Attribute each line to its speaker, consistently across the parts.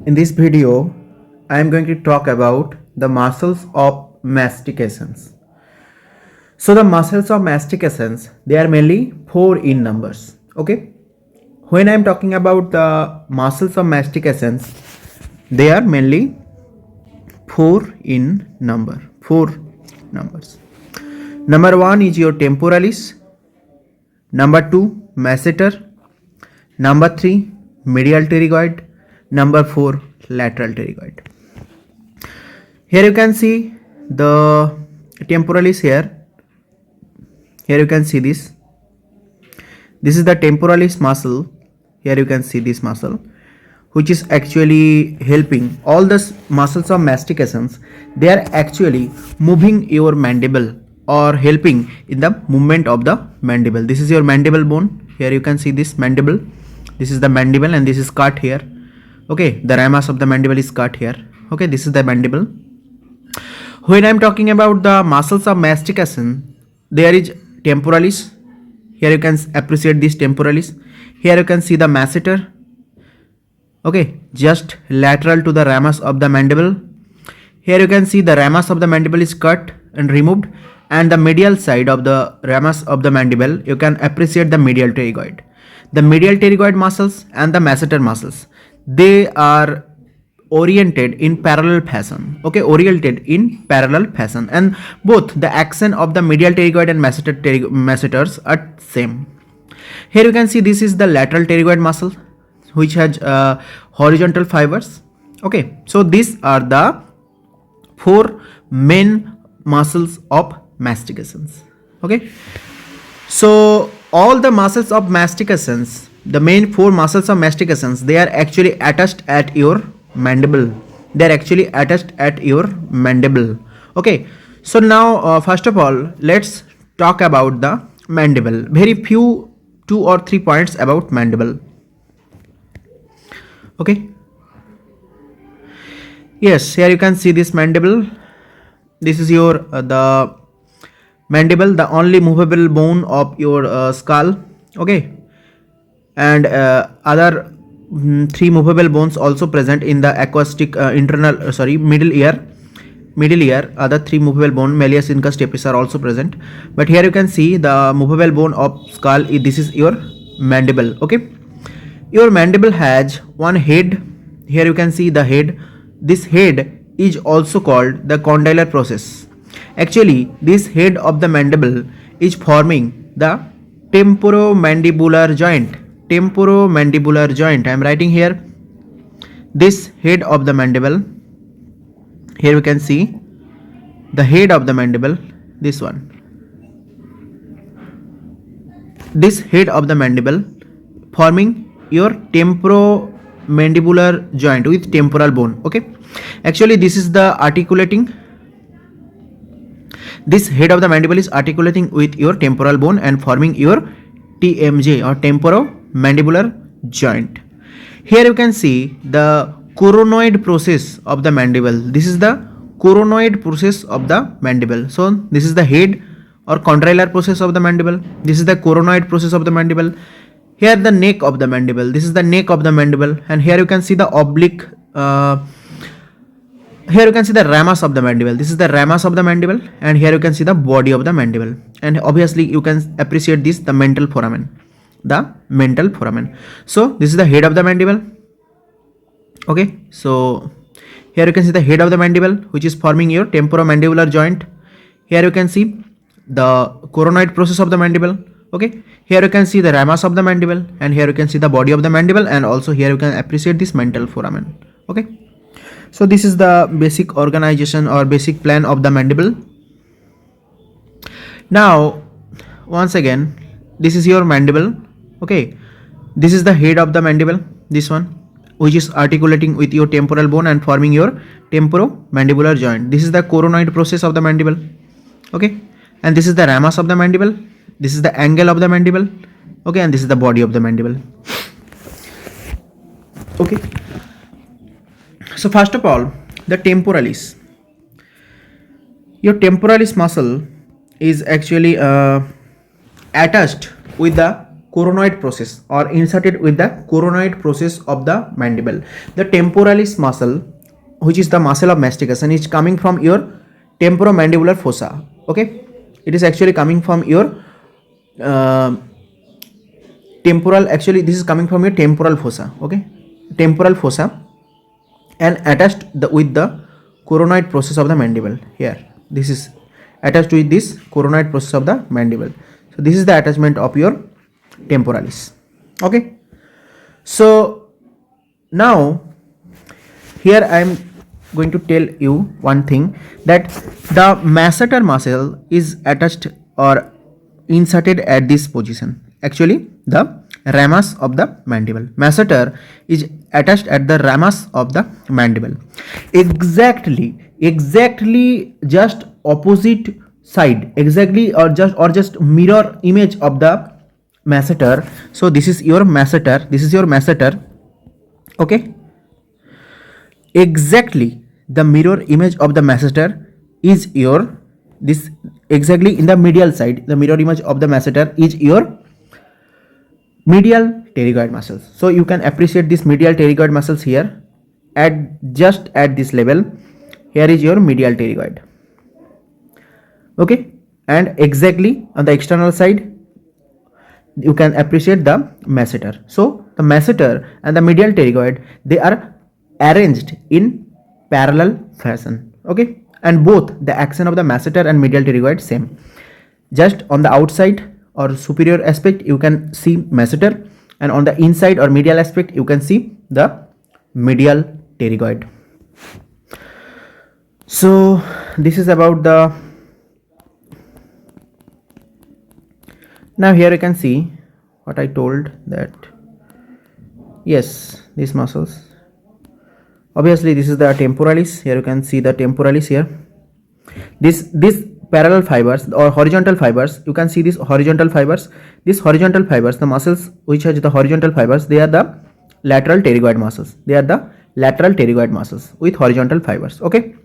Speaker 1: In this video, I am going to talk about the muscles of mastications. So the muscles of mastications, they are mainly 4 in numbers. Okay. When I am talking about the muscles of mastications, they are mainly 4 in number. 4 numbers. Number 1 is your temporalis. Number 2, masseter. Number 3, medial pterygoid. Number 4, lateral pterygoid. Here you can see the temporalis here. Here you can see this. This is the temporalis muscle. Here you can see this muscle, which is actually helping all the muscles of mastications. They are actually moving your mandible or helping in the movement of the mandible. This is your mandible bone. Here you can see this mandible. This is the mandible and this is cut here. Okay, the ramus of the mandible is cut here. Okay, this is the mandible. When I am talking about the muscles of mastication, there is temporalis. Here you can appreciate this temporalis. Here you can see the masseter. Okay, just lateral to the ramus of the mandible. Here you can see the ramus of the mandible is cut and removed, and the medial side of the ramus of the mandible, you can appreciate the medial pterygoid. The medial pterygoid muscles and the masseter muscles, they are oriented in parallel fashion. Okay, oriented in parallel fashion, and both the action of the medial pterygoid and masseters are same. Here you can see this is the lateral pterygoid muscle, which has horizontal fibers. Okay, so these are the 4 main muscles of mastications. Okay, so all the muscles of mastications, the main 4 muscles of mastications, they are actually attached at your mandible. They are actually attached at your mandible. Okay, so now first of all, let's talk about the mandible. Very few 2 or 3 points about mandible. Okay, yes, here you can see this mandible. This is your the mandible, the only movable bone of your skull. Okay, and other 3 movable bones also present in the acoustic middle ear. Other 3 movable bone, malleus, incus, stapes, are also present, but here you can see the movable bone of skull. This is your mandible. Okay, your mandible has one head. Here you can see the head. This head is also called the condylar process. Actually, this head of the mandible is forming the temporomandibular joint. Temporomandibular joint. I am writing here this head of the mandible. Here we can see the head of the mandible. This one. This head of the mandible forming your temporomandibular joint with temporal bone. Okay, actually this is the articulating. This head of the mandible is articulating with your temporal bone and forming your TMJ or temporomandibular joint. Here you can see the coronoid process of the mandible. This is the coronoid process of the mandible. So this is the head or condylar process of the mandible. This is the coronoid process of the mandible. Here the neck of the mandible. This is the neck of the mandible, and here you can see the oblique. Here you can see the ramus of the mandible. This is the ramus of the mandible, and here you can see the body of the mandible. And obviously you can appreciate this, the mental foramen. The mental foramen. So this is the head of the mandible. Okay, so here you can see the head of the mandible, which is forming your temporomandibular joint. Here you can see the coronoid process of the mandible. Okay, here you can see the ramus of the mandible, and here you can see the body of the mandible, and also here you can appreciate this mental foramen. Okay, so this is the basic organization or basic plan of the mandible. Now once again, this is your mandible. Okay, this is the head of the mandible, this one, which is articulating with your temporal bone and forming your temporomandibular joint. This is the coronoid process of the mandible. Okay, and this is the ramus of the mandible. This is the angle of the mandible. Okay, and this is the body of the mandible. Okay, so first of all, the temporalis. Your temporalis muscle is actually attached with the coronoid process or inserted with the coronoid process of the mandible. The temporalis muscle, which is the muscle of mastication, is coming from your temporomandibular fossa. Okay, it is actually coming from your temporal, actually this is coming from your temporal fossa. Okay, temporal fossa, and attached with the coronoid process of the mandible. Here this is attached with this coronoid process of the mandible. So this is the attachment of your temporalis. Okay, so now here I am going to tell you one thing, that the masseter muscle is attached or inserted at this position. Actually the ramus of the mandible, masseter is attached at the ramus of the mandible, exactly just opposite side, exactly, or just mirror image of the masseter. So this is your masseter, this is your masseter. Okay, exactly the mirror image of the masseter is your, this exactly in the medial side, the mirror image of the masseter is your medial pterygoid muscles. So you can appreciate this medial pterygoid muscles here at just at this level. Here is your medial pterygoid. Okay, and exactly on the external side you can appreciate the masseter. So the masseter and the medial pterygoid, they are arranged in parallel fashion. Okay, and both the action of the masseter and medial pterygoid same. Just on the outside or superior aspect you can see masseter, and on the inside or medial aspect you can see the medial pterygoid. So this is about the, now here you can see what I told, that yes, these muscles, obviously this is the temporalis. Here you can see the temporalis here. This parallel fibers or horizontal fibers, you can see these horizontal fibers. These horizontal fibers, the muscles which has the horizontal fibers, they are the lateral pterygoid muscles. They are the lateral pterygoid muscles with horizontal fibers. Okay,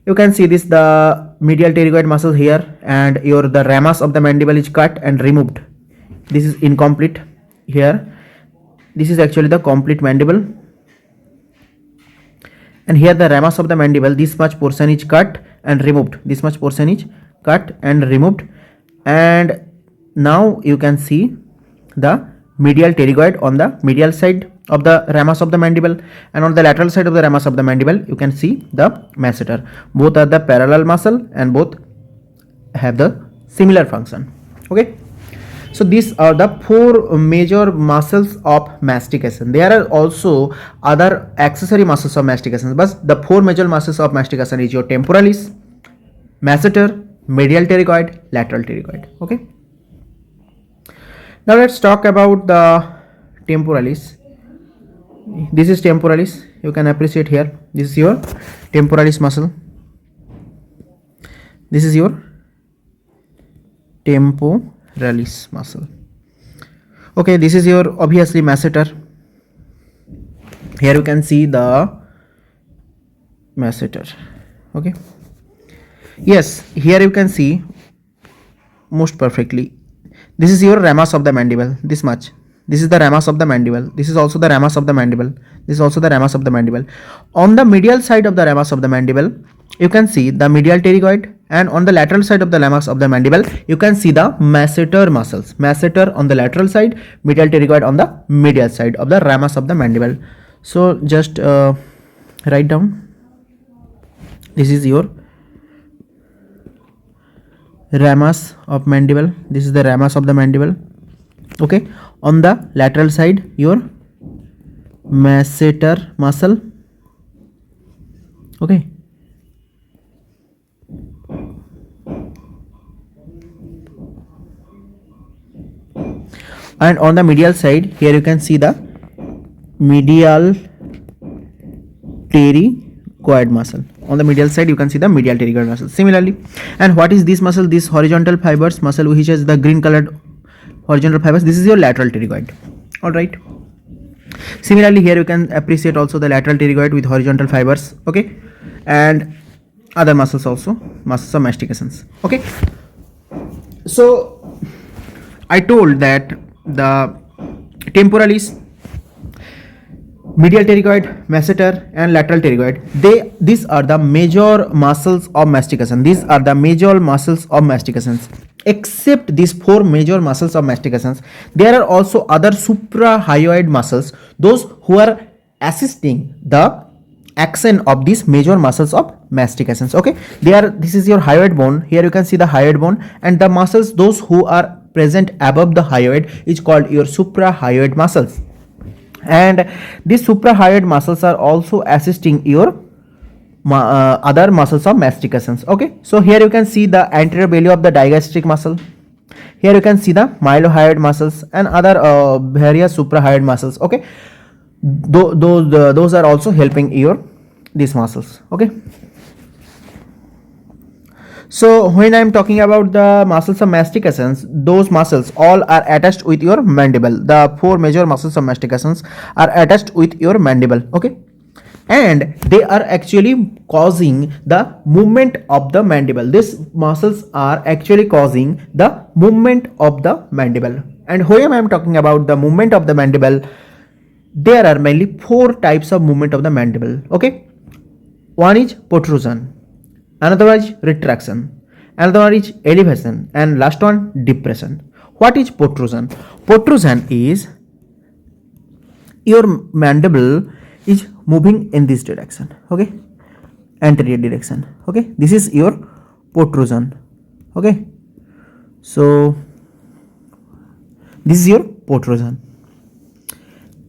Speaker 1: you can see this, the medial pterygoid muscle here, and the ramus of the mandible is cut and removed. This is incomplete here. This is actually the complete mandible, and here the ramus of the mandible, this much portion is cut and removed, this much portion is cut and removed. And now you can see the medial pterygoid on the medial side of the ramus of the mandible, and on the lateral side of the ramus of the mandible you can see the masseter. Both are the parallel muscle and both have the similar function. Okay, so these are the four major muscles of mastication. There are also other accessory muscles of mastication, but the four major muscles of mastication is your temporalis, masseter, medial pterygoid, lateral pterygoid. Okay, now let's talk about the temporalis. This is temporalis, you can appreciate here. This is your temporalis muscle, this is your temporalis muscle. Okay, this is your obviously masseter. Here you can see the masseter. Okay, yes, here you can see most perfectly. This is your ramus of the mandible, this much. This is the ramus of the mandible. This is also the ramus of the mandible. This is also the ramus of the mandible. On the medial side of the ramus of the mandible, you can see the medial pterygoid, and on the lateral side of the ramus of the mandible, you can see the masseter muscles. Masseter on the lateral side, medial pterygoid on the medial side of the ramus of the mandible. So just write down. This is your ramus of mandible. This is the ramus of the mandible. Okay, on the lateral side your masseter muscle. Okay, and on the medial side here you can see the medial pterygoid muscle. On the medial side you can see the medial pterygoid muscle. Similarly, and what is this muscle? This horizontal fibers muscle which has the green colored horizontal fibers, this is your lateral pterygoid. All right, similarly here you can appreciate also the lateral pterygoid with horizontal fibers. Okay, and other muscles also, muscles of mastications. Okay, so I told that The temporalis, medial pterygoid, masseter, and lateral pterygoid. These are the major muscles of mastication. These are the major muscles of mastications. Except these four major muscles of mastications, there are also other suprahyoid muscles, those who are assisting the action of these major muscles of mastications. Okay, this is your hyoid bone. Here you can see the hyoid bone, and the muscles those who are present above the hyoid is called your suprahyoid muscles. And these suprahyoid muscles are also assisting your other muscles of mastications. Okay, so here you can see the anterior belly of the digastric muscle. Here you can see the mylohyoid muscles and other various suprahyoid muscles. Okay, those are also helping your these muscles. Okay, so when I am talking about the muscles of mastications, those muscles all are attached with your mandible. The four major muscles of mastications are attached with your mandible. Okay, and they are actually causing the movement of the mandible. These muscles are actually causing the movement of the mandible. And when I am talking about the movement of the mandible, there are mainly four types of movement of the mandible. Okay, one is protrusion, another one is retraction, another one is elevation, and last one depression. What is protrusion? Protrusion is your mandible is moving in this direction. Okay, anterior direction. Okay, this is your protrusion. Okay, so this is your protrusion.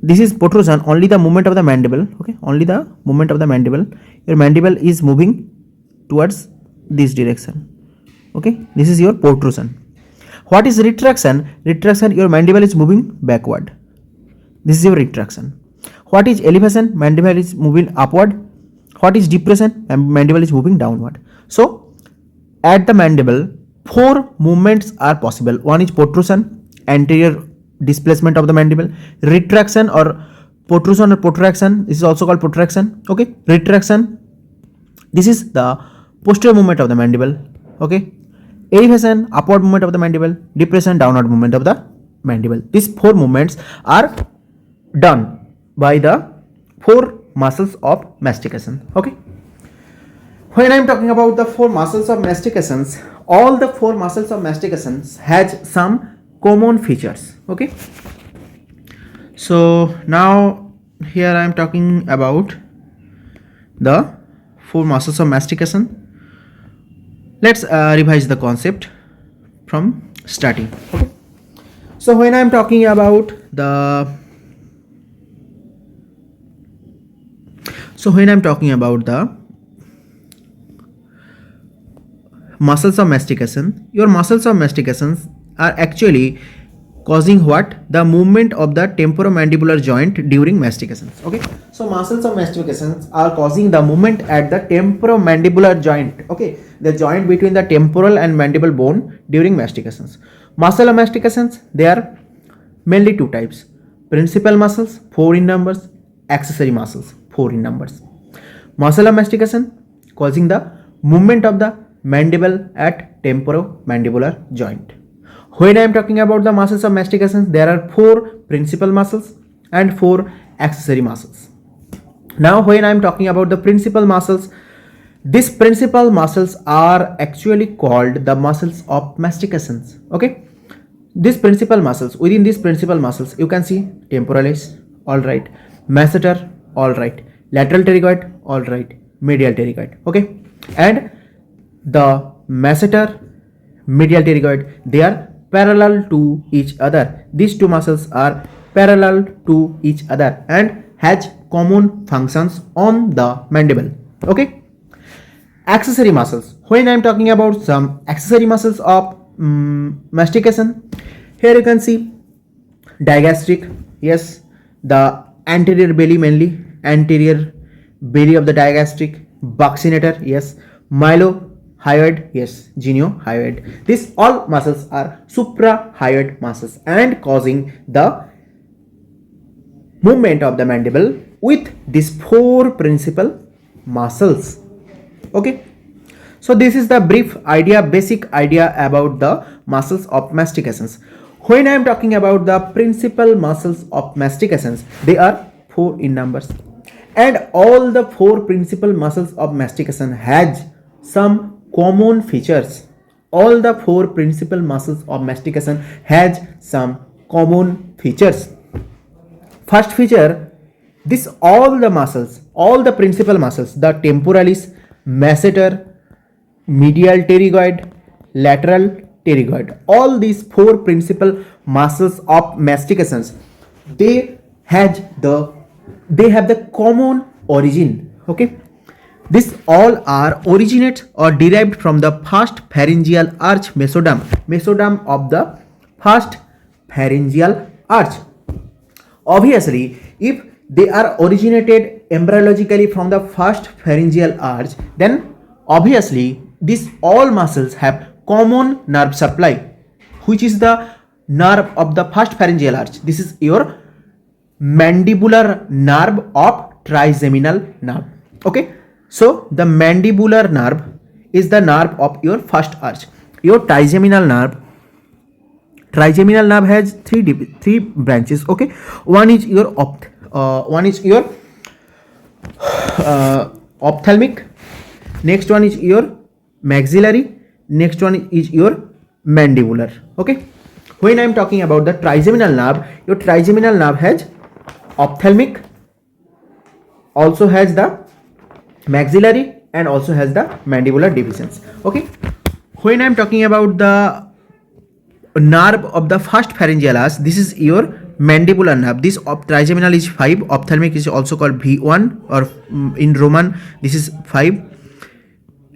Speaker 1: This is protrusion, only the movement of the mandible. Okay, only the movement of the mandible. Your mandible is moving towards this direction. Okay, this is your protrusion. What is retraction? Retraction, your mandible is moving backward. This is your retraction. What is elevation? Mandible is moving upward. What is depression? Mandible is moving downward. So at the mandible, four movements are possible. One is protrusion, anterior displacement of the mandible, retraction or protrusion or protraction. This is also called protraction. Okay, retraction, this is the posterior movement of the mandible. Okay, elevation, upward movement of the mandible, depression, downward movement of the mandible. These four movements are done by the four muscles of mastication. Okay, when I am talking about the four muscles of mastications, all the four muscles of mastications has some common features. Okay, so now here I am talking about the four muscles of mastication. Let's revise the concept from starting. Okay, so when I am talking about the muscles of mastication, your muscles of mastications are actually causing what? The movement of the temporomandibular joint during mastication. Okay, so muscles of mastications are causing the movement at the temporomandibular joint. Okay, the joint between the temporal and mandible bone during mastications. Muscle of mastications, they are mainly two types: principal muscles, 4 in numbers; accessory muscles, 4 in numbers. Muscle of mastication causing the movement of the mandible at temporomandibular joint. When I am talking about the muscles of mastication, there are 4 principal muscles and 4 accessory muscles. Now when I am talking about the principal muscles, these principal muscles are actually called the muscles of mastications. Okay, these principal muscles, within these principal muscles you can see temporalis, all right, masseter, all right, lateral pterygoid, all right, medial pterygoid. Okay, and the masseter, medial pterygoid, they are parallel to each other. These two muscles are parallel to each other and has common functions on the mandible. Okay, accessory muscles. When I am talking about some accessory muscles of mastication, here you can see digastric, yes, the anterior belly, mainly anterior belly of the digastric, buccinator, yes, mylohyoid, yes, geniohyoid. These all muscles are suprahyoid muscles and causing the movement of the mandible with these 4 principal muscles. Okay, so this is the brief idea, basic idea about the muscles of mastications. When I am talking about the principal muscles of mastications, they are four in numbers, and all the four principal muscles of mastication has some common features. All the four principal muscles of mastication has some common features. First feature, this all the principal muscles, the temporalis, masseter, medial pterygoid, lateral pterygoid, all these four principal muscles of mastications, they has the they have the common origin. Okay, these all are originate or derived from the first pharyngeal arch mesoderm of the first pharyngeal arch. Obviously, if they are originated embryologically from the first pharyngeal arch, then obviously these all muscles have common nerve supply, which is the nerve of the first pharyngeal arch. This is your mandibular nerve of trigeminal nerve. Okay, so the mandibular nerve is the nerve of your first arch. Your trigeminal nerve has three branches. Okay, one is your ophthalmic, next one is your maxillary, next one is your mandibular. Okay, when I am talking about the trigeminal nerve, your trigeminal nerve has ophthalmic, also has the maxillary, and also has the mandibular divisions. Okay, when I am talking about the nerve of the first pharyngeal arch, this is your mandibular nerve. This trigeminal is 5, ophthalmic is also called V1, or in Roman this is 5,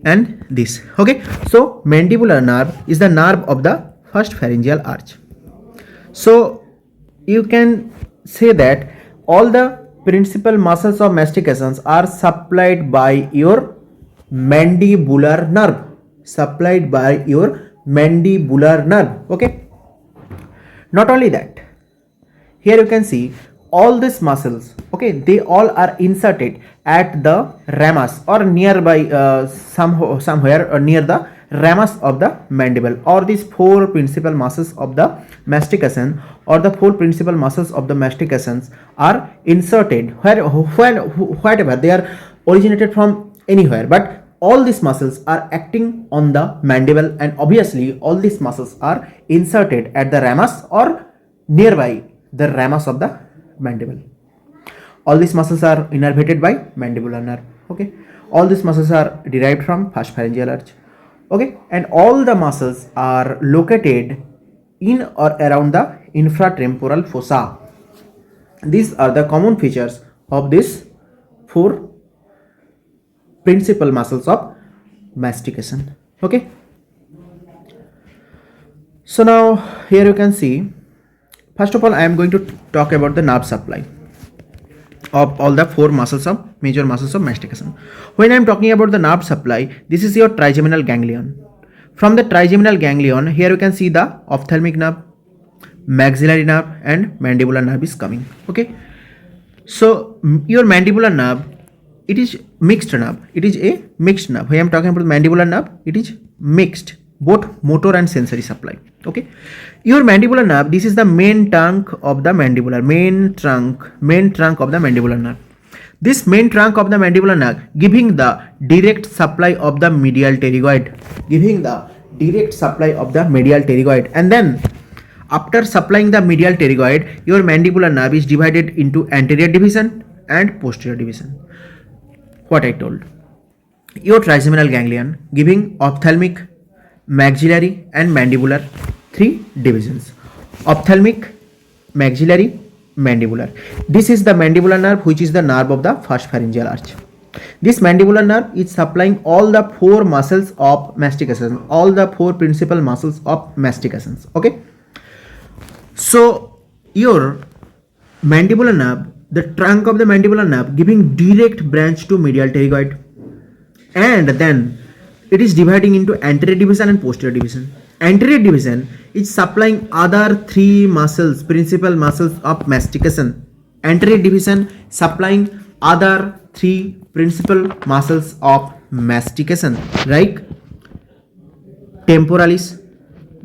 Speaker 1: and this. Okay, so mandibular nerve is the nerve of the first pharyngeal arch. So you can say that all the principal muscles of mastications are supplied by your mandibular nerve, Okay, not only that, here you can see all these muscles. Okay, they all are inserted at the ramus or nearby, somewhere or near the ramus of the mandible. Or these four principal muscles of the mastication, or the four principal muscles of the mastications are inserted wherever they are originated from anywhere, but all these muscles are acting on the mandible, and obviously all these muscles are inserted at the ramus or nearby the ramus of the mandible. All these muscles are innervated by mandibular nerve. Okay, all these muscles are derived from first pharyngeal arch. Okay, and all the muscles are located in or around the infratemporal fossa. These are the common features of these four principal muscles of mastication. Okay, so now here you can see, first of all I am going to talk about the nerve supply of all the four major muscles of mastication. When I am talking about the nerve supply, this is your trigeminal ganglion. From the trigeminal ganglion, here you can see the ophthalmic nerve, maxillary nerve, and mandibular nerve is coming. Okay, so your mandibular nerve, it is mixed nerve. It is a mixed nerve. When I am talking about mandibular nerve, it is mixed, both motor and sensory supply. Okay, your mandibular nerve, this is the main trunk of the mandibular nerve. This main trunk of the mandibular nerve giving the direct supply of the medial pterygoid, and then after supplying the medial pterygoid, your mandibular nerve is divided into anterior division and posterior division. What I told, your trigeminal ganglion giving ophthalmic, maxillary, and mandibular, three divisions: ophthalmic, maxillary, mandibular. This is the mandibular nerve, which is the nerve of the first pharyngeal arch. This mandibular nerve is supplying all the four muscles of mastication, all the four principal muscles of mastications. Okay, so your mandibular nerve, the trunk of the mandibular nerve giving direct branch to medial pterygoid, and then it is dividing into anterior division and posterior division. Anterior division is supplying other three muscles, principal muscles of mastication. Anterior division supplying other three principal muscles of mastication, like temporalis,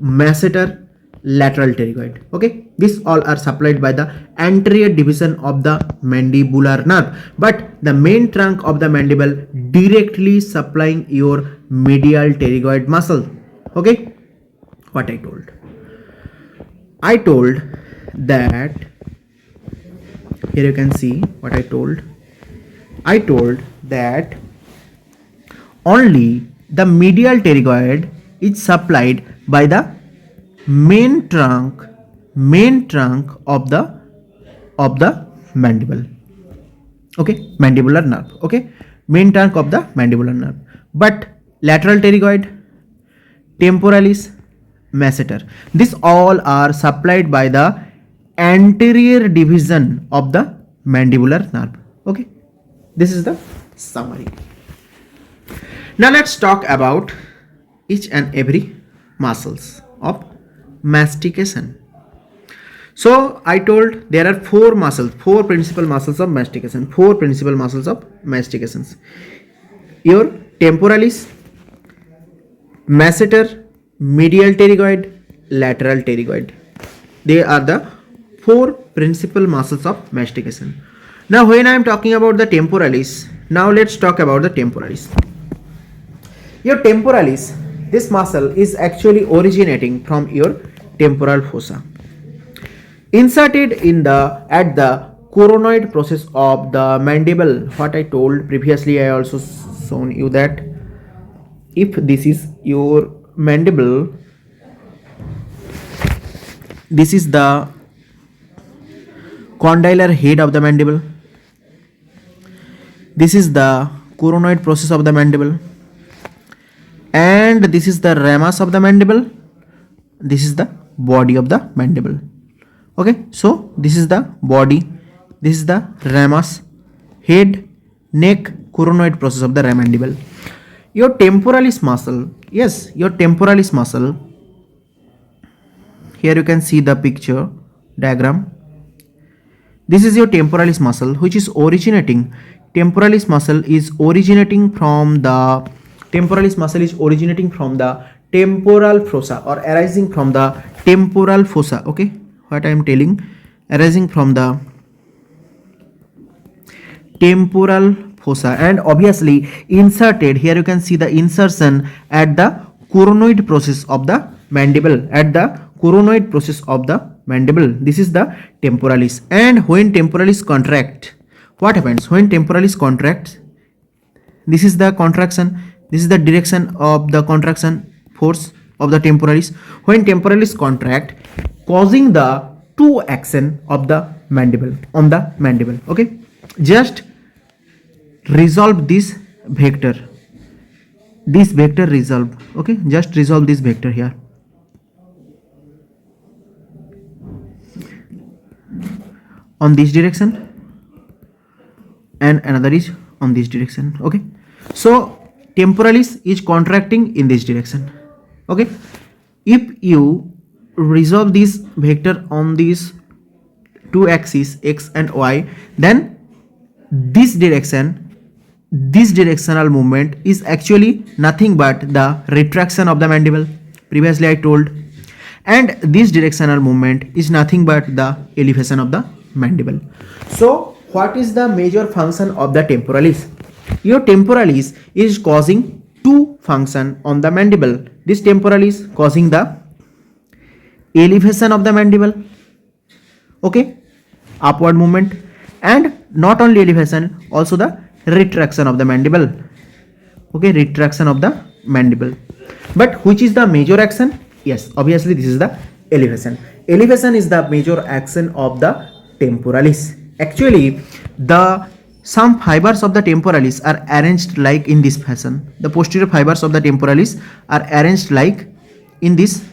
Speaker 1: masseter, lateral pterygoid. Okay, these all are supplied by the anterior division of the mandibular nerve, but the main trunk of the mandible directly supplying your medial pterygoid muscle. Okay, what I told that here you can see what I told that only the medial pterygoid is supplied by the main trunk of the mandible. Okay, mandibular nerve. Okay, main trunk of the mandibular nerve, but lateral pterygoid, temporalis, masseter, these all are supplied by the anterior division of the mandibular nerve. Okay, this is the summary. Now let's talk about each and every muscles of mastication. So I told there are four principal muscles of mastication. Your temporalis, masseter, medial pterygoid, lateral pterygoid. They are the four principal muscles of mastication. Now when I am talking about the temporalis, now let's talk about the temporalis. Your temporalis, this muscle is actually originating from your temporal fossa, inserted at the coronoid process of the mandible. What I told previously, I also shown you that if this is your mandible, this is the condylar head of the mandible, this is the coronoid process of the mandible, and this is the ramus of the mandible, this is the body of the mandible. Okay, so this is the body, this is the ramus, head, neck, coronoid process of the mandible. Your temporalis muscle, yes, your temporalis muscle, here you can see the picture diagram. This is your temporalis muscle, which is originating. Temporalis muscle is originating from the temporal fossa, or arising from the temporal fossa. Okay, what I am telling, arising from the temporal fossa, and obviously inserted. Here you can see the insertion at the coronoid process of the mandible, This is the temporalis. And when temporalis contract, what happens? When temporalis contracts, this is the contraction, this is the direction of the contraction force of the temporalis. When temporalis contract, causing the two action of the mandible on the mandible. Okay, just resolve this vector, resolve. Okay, just resolve this vector here. On this direction, and another is on this direction. Okay, so temporalis is contracting in this direction. Okay, if you resolve this vector on these two axes x and y, then this directional movement is actually nothing but the retraction of the mandible, previously I told, and this directional movement is nothing but the elevation of the mandible. So what is the major function of the temporalis? Your temporalis is causing two function on the mandible. This temporalis causing the elevation of the mandible, okay, upward movement, and not only elevation, also the retraction of the mandible. Okay, retraction of the mandible. But which is the major action? Yes, obviously this is the elevation. Elevation is the major action of the temporalis. Actually, some fibers of the temporalis are arranged like in this fashion. The posterior fibers of the temporalis are arranged like in this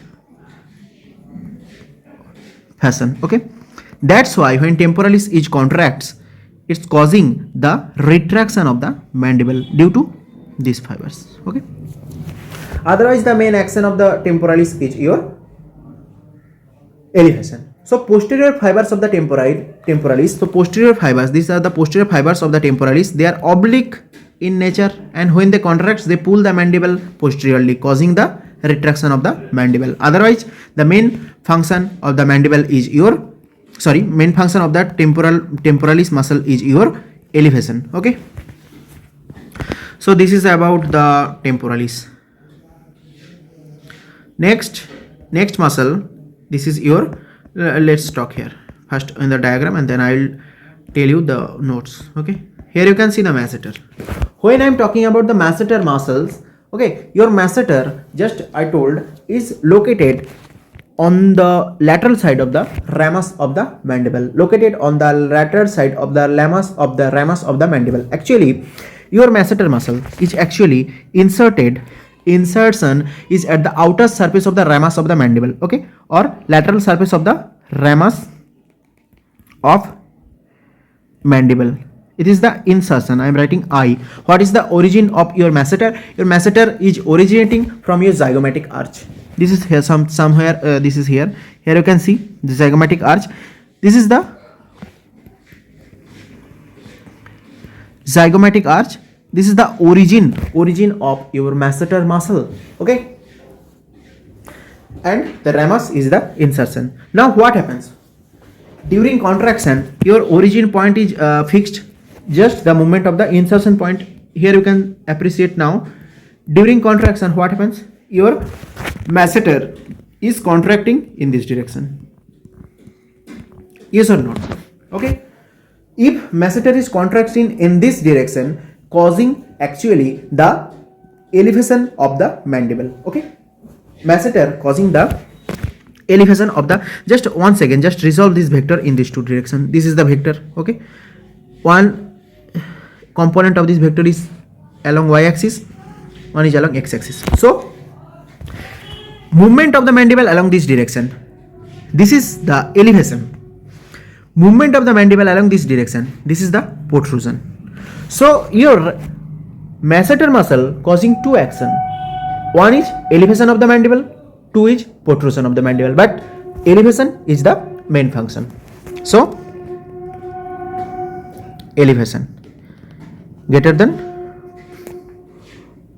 Speaker 1: fashion. Okay, that's why when temporalis is contracts, it's causing the retraction of the mandible due to these fibers. Okay, otherwise the main action of the temporalis is your elevation. So posterior fibers of the temporalis, so posterior fibers, these are the posterior fibers of the temporalis. They are oblique in nature, and when they contract, they pull the mandible posteriorly, causing the retraction of the mandible. Otherwise the main function of the mandible is your main function of the temporalis muscle is your elevation. Okay, so this is about the temporalis. Next muscle, this is your let's talk here first in the diagram and then I'll tell you the notes. Okay, here you can see the masseter. When I'm talking about the masseter muscles, okay, your masseter, just I told, is located on the lateral side of the ramus of the mandible. Located on the lateral side of the ramus of the mandible. Actually, your masseter muscle is actually insertion is at the outer surface of the ramus of the mandible, okay, or lateral surface of the ramus of mandible. It is the insertion. I am writing I. What is the origin of your masseter? Your masseter is originating from your zygomatic arch. This is here somewhere. This is here. Here you can see the zygomatic arch. This is the zygomatic arch. This is the origin of your masseter muscle. Okay, and the ramus is the insertion. Now what happens during contraction? Your origin point is fixed. Just the movement of the insertion point. Here you can appreciate now. During contraction, what happens? Your masseter is contracting in this direction. Yes or not? Okay. If masseter is contracting in this direction, causing actually the elevation of the mandible. Okay. Masseter causing the elevation of the, just one second, just resolve this vector in these two directions. This is the vector. Okay. One component of this vector is along y-axis, one is along x-axis. So movement of the mandible along this direction, this is the elevation. Movement of the mandible along this direction, this is the protrusion. So your masseter muscle causing two action. One is elevation of the mandible, two is protrusion of the mandible, but elevation is the main function. So elevation greater than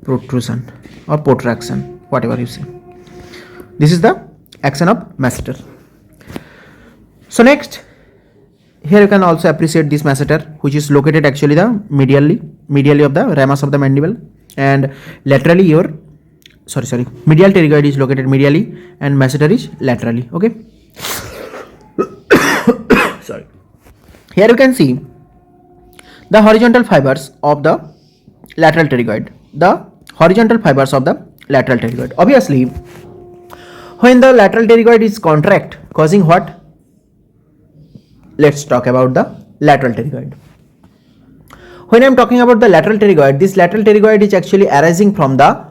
Speaker 1: protrusion or protraction, whatever you say. This is the action of masseter. So next, here you can also appreciate this masseter, which is located actually the medially of the ramus of the mandible, and laterally your medial pterygoid is located medially and masseter is laterally. Okay. Sorry. Here you can see the horizontal fibers of the lateral pterygoid. Obviously, when the lateral pterygoid is contract, causing what? Let's talk about the lateral pterygoid. When I am talking about the lateral pterygoid, this lateral pterygoid is actually arising from the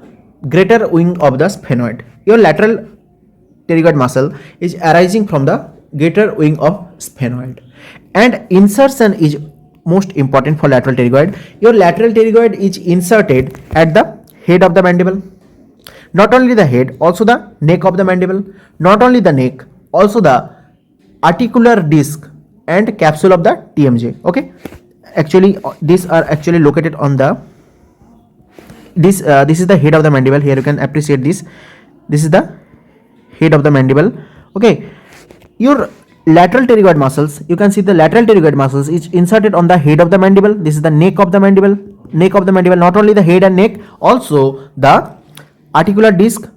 Speaker 1: greater wing of the sphenoid. Your lateral pterygoid muscle is arising from the greater wing of sphenoid, and insertion is most important for lateral pterygoid. Your lateral pterygoid is inserted at the head of the mandible. Not only the head, also the neck of the mandible. Not only the neck, also the articular disc and capsule of the TMJ. Okay, actually these are actually located on the this is the head of the mandible. Here you can appreciate this. This is the head of the mandible. Okay, your lateral pterygoid muscles, you can see the lateral pterygoid muscles is inserted on the head of the mandible. This is the neck of the mandible. Not only the head and neck, also the articular disc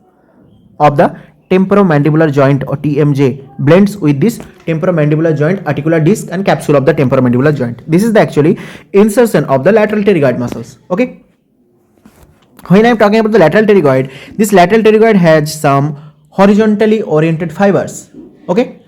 Speaker 1: of the temporomandibular joint or TMJ blends with this temporomandibular joint, articular disc and capsule of the temporomandibular joint. This is the actually insertion of the lateral pterygoid muscles. Okay. When I am talking about the lateral pterygoid, this lateral pterygoid has some horizontally oriented fibers. Okay.